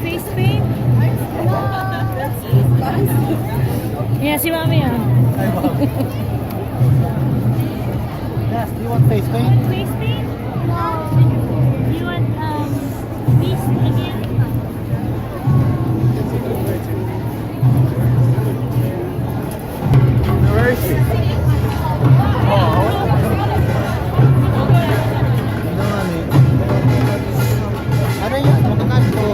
Face paint? Yeah, si Mami ah. Yes, do you want face paint? Face paint? No. Do you want beast again? Where is she? Ano yun? Magkakal ko.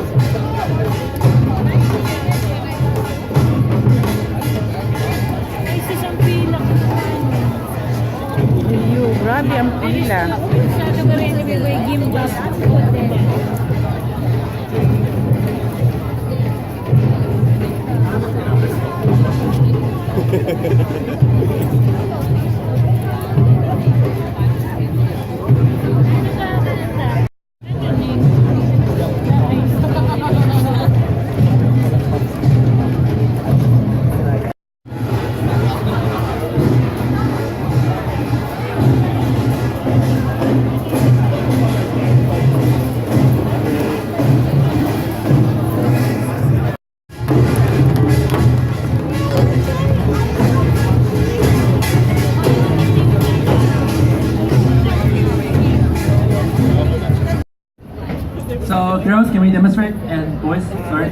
Ay, isang pila. Ayun, grabe ang pila. Masyado ka rin ibigay gimbal. So girls, can we demonstrate? And boys, sorry.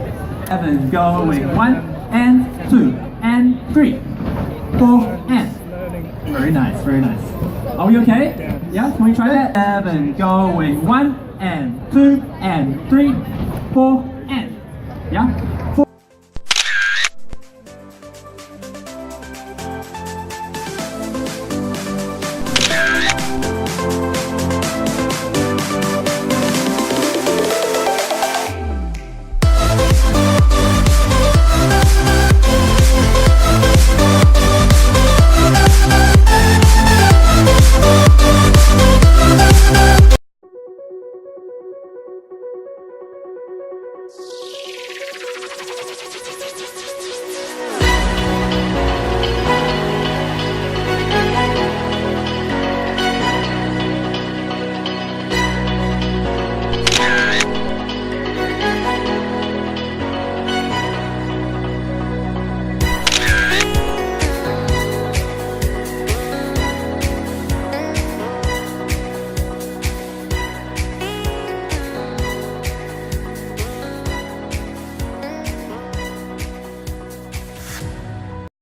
Evan, going 1 and 2 and 3, 4 and. Very nice, very nice. Are we okay? Yeah, can we try that? Evan, going 1 and 2 and 3, 4 and. Yeah? 4